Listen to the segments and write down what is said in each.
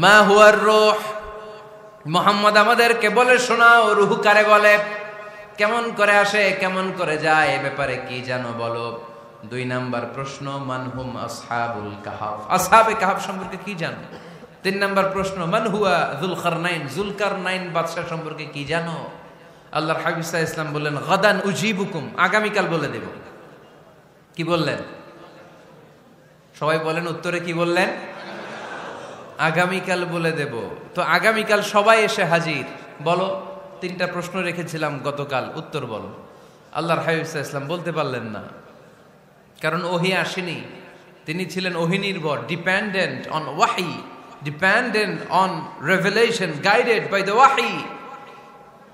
মা হুয়ার রূহ, মুহাম্মদ আমাদেরকে বলে শোনাও রূহ কারে বলে, কেমন করে আসে, কেমন করে যায়, এ ব্যাপারে কি জানো বলো। 2 নাম্বার প্রশ্ন, মানহুম আসহাবুল কাহাফ, আসহাবে কাহাফ সম্পর্কে কি জানো। 3 নাম্বার প্রশ্ন, মান হুয়া যুলকারনাইন, যুলকারনাইন বাদশা সম্পর্কে কি জানো। আল্লাহর হাবিব সাল্লাল্লাহু আলাইহি ওয়াসাল্লাম বললেন গাদান উজিবুকুম, আগামীকাল বলে দেব। কি বললেন? সবাই বলেন উত্তরে কি বললেন? আগামীকাল বলে দেব। তো আগামীকাল সবাই এসে হাজির। বলো, 3টা প্রশ্ন রেখেছিলাম গতকাল, উত্তর বলো। আল্লাহর হাবিব সাল্লাল্লাহু আলাইহি ওয়াসাল্লাম বলতে পারলেন না, কারণ ওহী আসেনি। তিনি ছিলেন ওহী নির্ভর, ডিপেন্ডেন্ট অন ওয়াহি, dependent on revelation, guided by the ওয়াহি।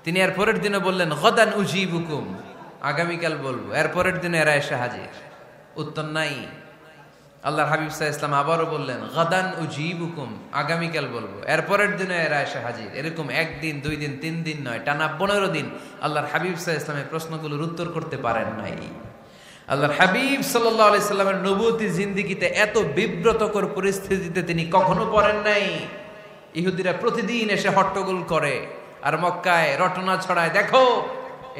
তিনি এর পরের দিনে বললেন গাদান উজিবুকুম, আগামীকাল বলবো। এর পরের দিনে এরা এসে হাজির, উত্তর নাই। আল্লাহর হাবিব সাল্লাল্লাহু আলাইহি ওয়াসাল্লাম আবারও বললেন গাদান উজিবুকুম, আগামীকাল বলবো। এর পরের দিনে এরা এসে হাজির। এরকম 1 দিন 2 দিন 3 দিন নয়, টানা 15 দিন আল্লাহর হাবিব সাল্লাল্লাহু আলাইহি ওয়াসাল্লামের প্রশ্নগুলোর উত্তর করতে পারেন নাই। আল্লাহর হাবিব সাল্লাল্লাহু আলাইহি সাল্লামের নবুয়তি জিন্দেগিতে এত বিব্রতকর পরিস্থিতিতে তিনি কখনো পড়েন নাই। ইহুদিরা প্রতিদিন এসে হট্টগোল করে আর মক্কায় রটনা ছড়ায়, দেখো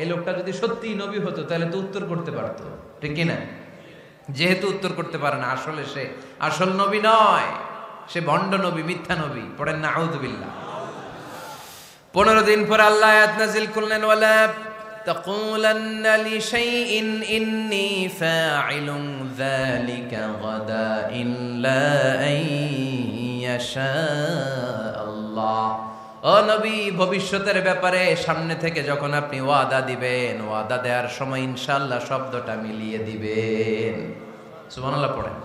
এই লোকটা যদি সত্যি নবী হতো তাহলে তো উত্তর করতে পারতো, ঠিক কি না? যেহেতু উত্তর করতে পারে না, আসলে সে আসল নবী নয়, সে ভণ্ড নবী, মিথ্যা নবী। পড়েন না আউযুবিল্লাহ। 15 দিন পর আল্লাহ আয়াত নাযিল করলেন, ওয়ালা তাকুলান্না লিশাইইন ইন্নী ফাইলুন যালিকা গাদা ইল্লা আইয়াশা আল্লাহ। ও নবী, ভবিষ্যতের ব্যাপারে সামনে থেকে যখন আপনি ওয়াদা দিবেন, ওয়াদা দেওয়ার সময় ইনশাআল্লাহ শব্দটা মিলিয়ে দিবেন। সুবহানাল্লাহ পড়েন।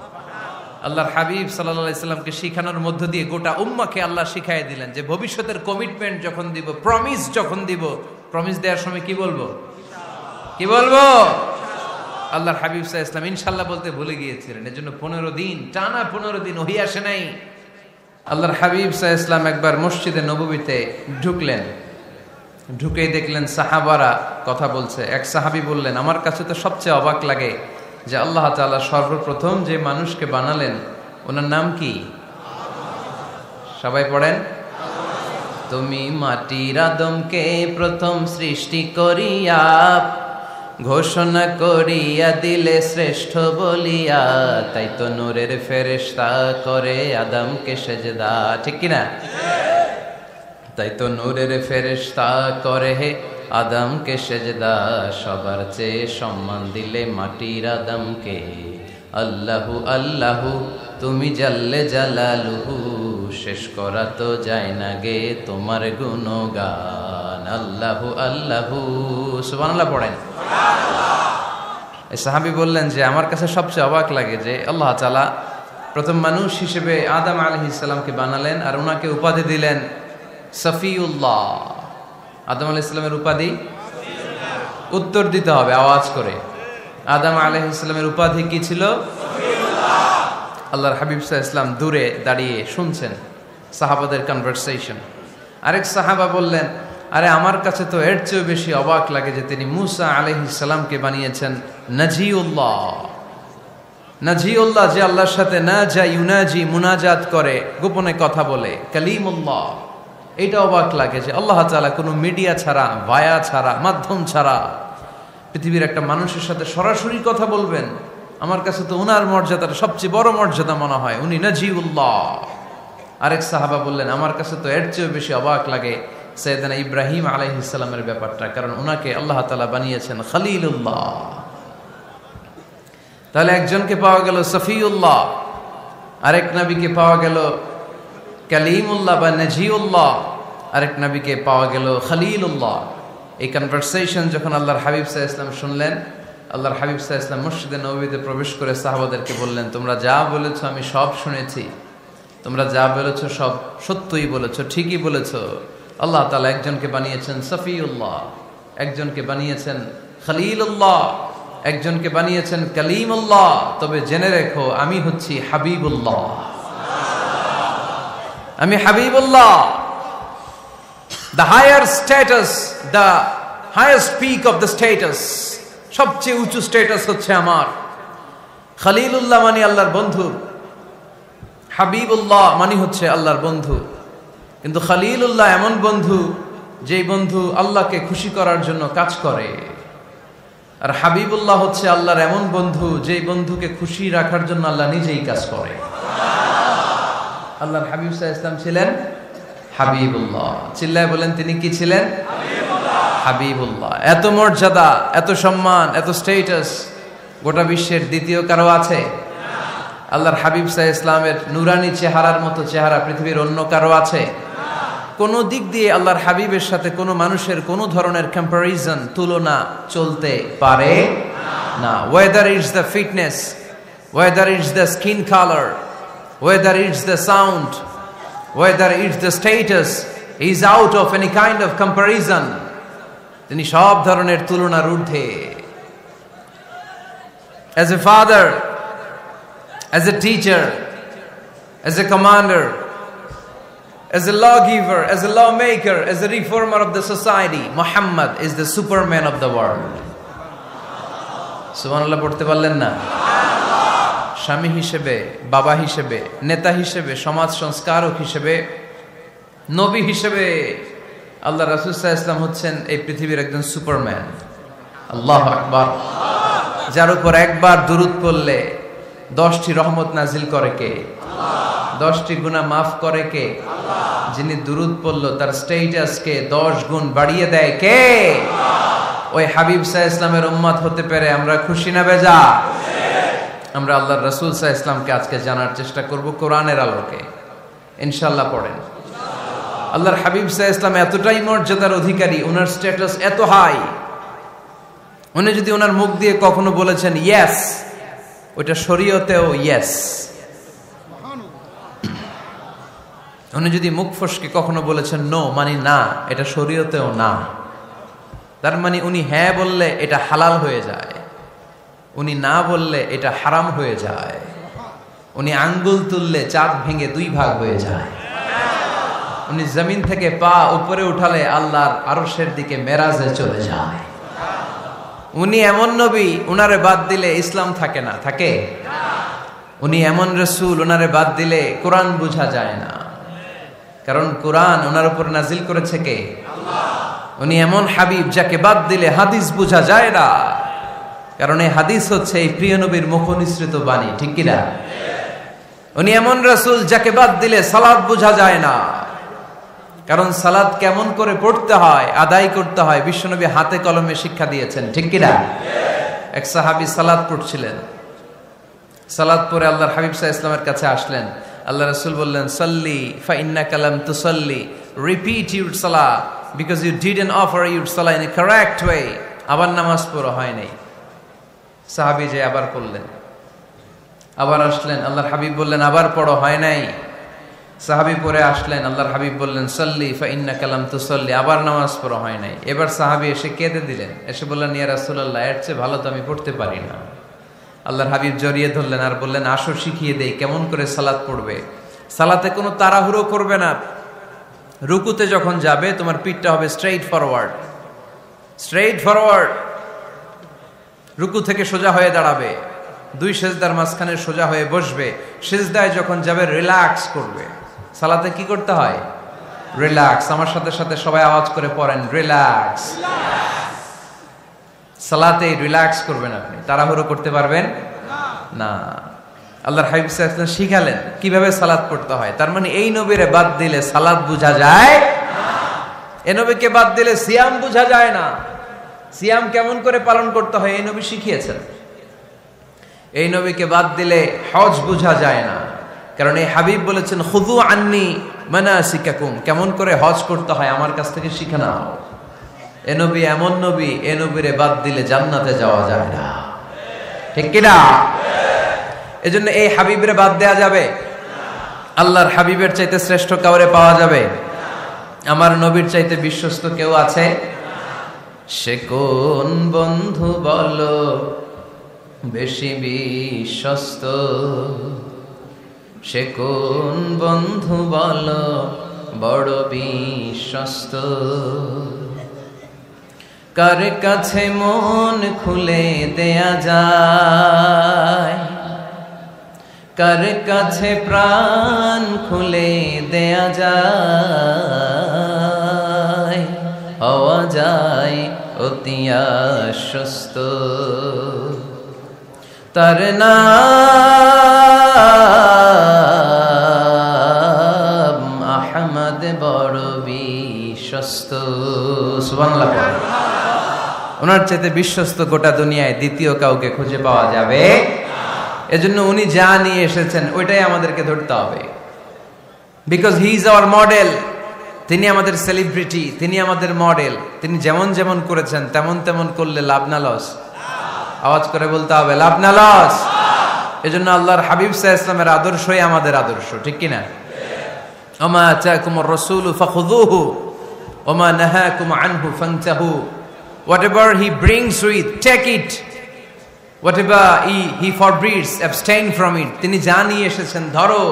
আল্লাহর হাবিব সাল্লাল্লাহু আলাইহি সাল্লামকে শিখানোর মধ্য দিয়ে গোটা উম্মাহকে আল্লাহ শিখাইয়ে দিলেন যে ভবিষ্যতের কমিটমেন্ট যখন দিব, প্রমিস যখন দিব, প্রমিস দেওয়ার সময় কি বলবো? কি বলবো? আল্লাহর হাবিব সাল্লাল্লাহু আলাইহি সাল্লাম ইনশাআল্লাহ বলতে ভুলে গিয়েছিলেন। এজন্য 15 দিন, টানা 15 দিন ওহী আসে নাই। আল্লাহর হাবিব সাল্লাল্লাহু আলাইহি ওয়াসাল্লাম একবার মসজিদে নববীতে ঢুকলেন, ঢুকেই দেখলেন সাহাবারা কথা বলছে। এক সাহাবী বললেন, আমার কাছে তো সবচেয়ে অবাক লাগে যে আল্লাহ তাআলা সর্বপ্রথম যে মানুষকে বানালেন ওনার নাম কি? সবাই পড়েন, তুমি মাটির আদমকে প্রথম সৃষ্টি করিয়া ঘোষণা করিয়া দিলে শ্রেষ্ঠ বলিয়া, তাই তো নূরের ফেরেশতা করে আদমকে সেজদা, ঠিক কিনা? তাই তো নূরের ফেরেশতা করে আদমকে সেজদা, সবার চেয়ে সম্মান দিলে মাটির আদমকে। আল্লাহু আল্লাহু তুমি জাল্লে জালালুহু, শেষ করা তো যায় না গে তোমার গুণগান। আল্লাহু আল্লাহু, সুবহানাল্লাহ পড়েন। এই সাহাবী বললেন যে আমার কাছে সবচেয়ে অবাক লাগে যে আল্লাহ তাআলা প্রথম মানুষ হিসেবে আদম আলাইহিস সালামকে বানালেন আর ওনাকে উপাধি দিলেন সফিউল্লাহ। আদম আলাইহিস সালামের উপাধি উত্তর দিতে হবে আওয়াজ করে। আদম আলাইহিস সালামের উপাধি কি ছিল? সফিউল্লাহ। আল্লাহর হাবিব সাল্লাল্লাহু আলাইহি ওয়াসাল্লাম দূরে দাঁড়িয়ে শুনছেন সাহাবাদের কনভারসেশন। আরেক সাহাবা বললেন, আরে আমার কাছে তো এর চেয়ে বেশি অবাক লাগে যে তিনি মুসা আলাইহিস সালামকে বানিয়েছেন নাজিউল্লাহ। নাজিউল্লাহ, যে আল্লাহর সাথে না যা ইউনাজি মুনাজাত করে, গোপনে কথা বলে, কালিমুল্লাহ। এটা অবাক লাগে যে আল্লাহ তাআলা কোনো মিডিয়া ছাড়া, ভায়া ছাড়া, মাধ্যম ছাড়া পৃথিবীর একটা মানুষের সাথে সরাসরি কথা বলবেন। আমার কাছে তো উনার মর্যাদাটা সবচেয়ে বড় মর্যাদা মনে হয়, উনি নাজিউল্লাহ। আরেক সাহাবা বললেন, আমার কাছে তো এর চেয়ে বেশি অবাক লাগে সাইয়েদনা ইব্রাহিম আলাইহিস সালামের ব্যাপারটা, কারণ ওনাকে আল্লাহ তাআলা বানিয়েছেন খলিলুল্লাহ। তাহলে একজনকে পাওয়া গেল সফিউল্লাহ, আরেক নবীকে পাওয়া গেল কালিমুল্লাহ বা নাজিউল্লাহ, আরেক নবীকে পাওয়া গেল খলিলুল্লাহ। এই কনভারসেশন যখন আল্লাহর হাবিব সাল্লাল্লাহু আলাইহি ওয়াসাল্লাম শুনলেন, আল্লাহর হাবিব সাল্লাল্লাহু আলাইহি ওয়াসাল্লাম মসজিদে নববীতে প্রবেশ করে সাহাবাদেরকে বললেন, তোমরা যা বলেছো আমি সব শুনেছি, তোমরা যা বলেছো সব সত্যই বলেছো, ঠিকই বলেছো। আল্লাহ তাআলা একজনকে বানিয়েছেন সফিউল্লাহ, একজনকে বানিয়েছেন খলিলুল্লাহ, একজনকে বানিয়েছেন কালিমুল্লাহ। তবে জেনে রেখো আমি হচ্ছি হাবিবুল্লাহ, আমি Habibullah. The higher status, the highest peak of the status, সবচেয়ে উঁচু স্ট্যাটাস হচ্ছে আমার। খলিলুল্লাহ মানে আল্লাহর বন্ধু, হাবিবুল্লাহ মানে হচ্ছে আল্লাহর বন্ধু। কিন্তু খলিলুল্লাহ এমন বন্ধু, যেই বন্ধু আল্লাহকে খুশি করার জন্য কাজ করে। আর হাবিবুল্লাহ হচ্ছে আল্লাহর এমন বন্ধু, যেই বন্ধুকে খুশি রাখার জন্য আল্লাহ নিজেই কাজ করে। আল্লাহর হাবিব সাল্লাল্লাহু আলাইহি ওয়াসাল্লাম ছিলেন হাবিবুল্লাহ। চিল্লায় বলেন, তিনি কি ছিলেন? হাবিবুল্লাহ। এত মর্যাদা, এত সম্মান, এত স্ট্যাটাস গোটা বিশ্বের দ্বিতীয় কারো আছে? আল্লাহর হাবিব সাল্লাল্লাহু আলাইহি ওয়াসাল্লামের নুরানি চেহারার মতো চেহারা পৃথিবীর অন্য কারো আছে? কোন দিক দিয়ে আল্লাহর হাবিবের সাথে কোনো মানুষের কোনো ধরনের কম্পারিজন, তুলনা চলতে পারে না। Whether it's the fitness, whether it's the skin colour, whether it's the sound, whether it's the status, is out of any kind of comparison. তিনি সব ধরনের তুলনার ঊর্ধ্বে। As a father, as a teacher, as a commander, as a lawgiver, as a lawmaker, as a reformer of the society, Muhammad is the superman of the world. সুবহানাল্লাহ পড়তে পারলেন না? স্বামী হিসেবে, বাবা হিসেবে, নেতা হিসেবে, সমাজ সংস্কারক হিসেবে, নবী হিসেবে আল্লাহ রাসূল সাল্লাল্লাহু আলাইহি ওয়াসাল্লাম হচ্ছেন এই পৃথিবীর একজন সুপারম্যান। আল্লাহু আকবার। যার উপর একবার দুরূদ পড়লে 10টি রহমত নাজিল করে কে? 10টি গুনাহ মাফ করে কে? যিনি দুরূদ পড়ল তার স্ট্যাটাসকে 10 গুণ বাড়িয়ে দেয় কে? ওই হাবিব সাল্লাল্লাহু আলাইহি ওয়াসাল্লামের উম্মত হতে পেরে আমরা খুশি না বেজা? আমরা আল্লাহর রাসূল সাল্লাল্লাহু আলাইহি ওয়াসাল্লামকে আজকে জানার চেষ্টা করব কোরআনের আলোকে। ইনশাআল্লাহ পড়েন। আল্লাহর হাবিব সাল্লাল্লাহু আলাইহি ওয়াসাল্লাম এতটাই মর্যাদার অধিকারী, ওনার স্ট্যাটাস এত হাই, উনি যদি ওনার মুখ দিয়ে কখনো বলেছেন ইয়েস, ওইটা শরীয়তেও ইয়েস। উনি যদি মুখ ফসকে কখনো বলেছেন নো, মানে না, এটা শরীয়তেও না। তার মানে উনি হ্যাঁ বললে এটা হালাল হয়ে যায়, উনি না বললে এটা হারাম হয়ে যায়। উনি আঙ্গুল তুললে চাঁদ ভেঙে 2 ভাগ হয়ে যায়। উনি জমিন থেকে পা উপরে উঠালে আল্লাহর আরশের দিকে মেরাজে চলে যায়। উনি এমন নবী, উনারে বাদ দিলে ইসলাম থাকে না, থাকে? উনি এমন রাসূল, উনারে বাদ দিলে কোরআন বোঝা যায় না, কারণ কোরআন ওনার উপর নাজিল করেছে কে? আল্লাহ। উনি এমন হাবিব, যাকে বাদ দিলে হাদিস বোঝা যায় না, কারণ এই হাদিস হচ্ছে এই প্রিয় নবীর মুখনিসৃত বাণী, ঠিক কি না? উনি এমন রাসূল, যাকে বাদ দিলে সালাত বোঝা যায় না, কারণ সালাত কেমন করে পড়তে হয়, আদায় করতে হয় বিশ্বনবী হাতে কলমে শিক্ষা দিয়েছেন, ঠিক কি না? এক সাহাবী সালাত পড়ছিলেন, সালাত পড়ে আল্লাহর হাবিব সাল্লাল্লাহু আলাইহি ওয়াসাল্লামের কাছে আসলেন। আল্লাহ রাসূল বললেন, সাল্লি ফা ইন্নাকা লাম তুসাল্লি, repeat your salah because you didn't offer your salah in a correct way. আবার নামাজ পড়া হয় নাই। সাহাবী যে আবার পড়লেন, আবার আসলেন, আল্লাহর হাবিব বললেন আবার পড়ো, হয় নাই। সাহাবী পরে আসলেন, আল্লাহর হাবিব বললেন সাল্লি ফা ইন্নাকা লাম তুসাল্লি, আবার নামাজ পড়া হয় নাই। এবার সাহাবী এসে কেঁদে দিলেন, এসে বললেন ইয়া রাসূলুল্লাহ, এর চেয়ে ভালো তো আমি পড়তে পারি না। আল্লাহর হাবিব জড়িয়ে ধরলেন আর বললেন, আসো শিখিয়ে দেই কেমন করে সালাত পড়বে। সালাতে কোনো তাড়াহুড়ো করবে না। রুকুতে যখন যাবে তোমার পিঠটা হবে স্ট্রেইট ফরওয়ার্ড, স্ট্রেইট ফরওয়ার্ড। রুকু থেকে সোজা হয়ে দাঁড়াবে, 2 সেজদার মাঝখানে সোজা হয়ে বসবে। সেজদায় যখন যাবে রিল্যাক্স করবে। সালাতে কি করতে হয়? রিল্যাক্স। আমার সাথে সাথে সবাই আওয়াজ করে পড়েন, রিল্যাক্স। সালাতে রিল্যাক্স করবেন, আপনি তাড়াহুড়ো করতে পারবেন না। আল্লাহর হাবিব সাল্লাল্লাহু আলাইহি ওয়াসাল্লাম শিখালেন কিভাবে সালাত পড়তে হয়। তার মানে এই নবীরে বাদ দিলে সালাত বোঝা যায় না, এই নবীকে বাদ দিলে সিয়াম বোঝা যায় না। সিয়াম কেমন করে পালন করতে হয় এই নবী শিখিয়েছেন। এই নবীকে বাদ দিলে হজ বোঝা যায় না, কারণ এই হাবিব বলেছেন খুযু আন্নী মানাসিকাকুম, কেমন করে হজ করতে হয় আমার কাছ থেকে শিখে নাও। এ নবী এমন নবী, এ নবীরে বাদ দিলে জান্নাতে যাওয়া যায় না, ঠিক কি না? এজন্য এই হাবিবের বাদ দেয়া যাবে? আল্লাহর হাবিবের চাইতে শ্রেষ্ঠ কাউরে পাওয়া যাবে? আমার নবীর চাইতে বিশ্বস্ত কেউ আছে? সে কোন বন্ধু বলো বেশি বিশ্বস্ত, সে কোন বন্ধু বলো বড় বিশ্বস্ত, কার কাছে মন খুলে দেয়া যায়, কার কাছে প্রাণ খুলে দেয়া যায়, হওয়া যায় অতি আশ্বস্ত। তার নাম আহমদ বড় বিশ্বস্ত। সুবহানাল্লাহ। ওনার চাইতে বিশ্বস্ত গোটা দুনিয়ায় দ্বিতীয় কাউকে খুঁজে পাওয়া যাবে। এজন্য উনি যা নিয়ে এসেছেন ওইটাই আমাদেরকে ধরতে হবে, because he is our model. তিনি আমাদের সেলিব্রিটি, তিনি আমাদের মডেল। তিনি যেমন যেমন করেছেন তেমন তেমন করলে লাভ না লস? আওয়াজ করে বলতে হবে লাভ না লস? এজন্য আল্লাহর হাবিব সাল্লাল্লাহু আলাইহি ওয়াসাল্লামের আদর্শই আমাদের আদর্শ, ঠিক কি না? ওমা আতাকুমুর রাসূলু ফাখুযুহু ওমা নাহাকুম আনহু ফান্তাহু। Whatever he brings with, take it. Whatever he forbids, abstain from it. তিনি যা নিয়ে এসেছেন ধরো,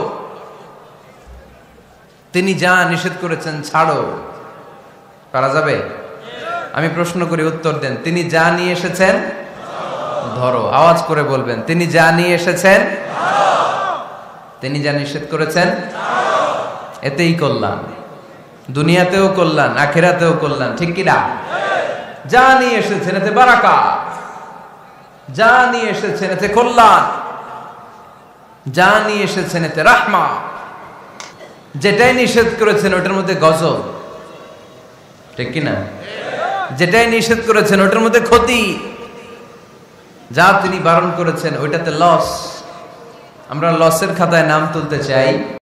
তিনি যা নিষেধ করেছেন ছাড়ো। পারা যাবে? আমি প্রশ্ন করি, উত্তর দেন। তিনি যা নিয়ে এসেছেন ধরো। আওয়াজ করে বলবেন, তিনি যা নিয়ে এসেছেন, তিনি যা নিষেধ করেছেন, এতেই কল্যাণ। দুনিয়াতেও কল্যাণ, আখিরাতেও কল্যাণ, ঠিক কি না? যা নিয়ে এসেছেন এতে বারাকাত, যা নিয়ে এসেছেন এতে কল্যাণ, যা নিয়ে এসেছেন এতে রাহমা। যেটাই নিষেধ করেছেন ওটার মধ্যে গজব, ঠিক কি না? যেটাই নিষেধ করেছেন ওটার মধ্যে ক্ষতি, যা তিনি বারণ করেছেন ওইটাতে লস। আমরা লসের খাতায় নাম তুলতে চাই।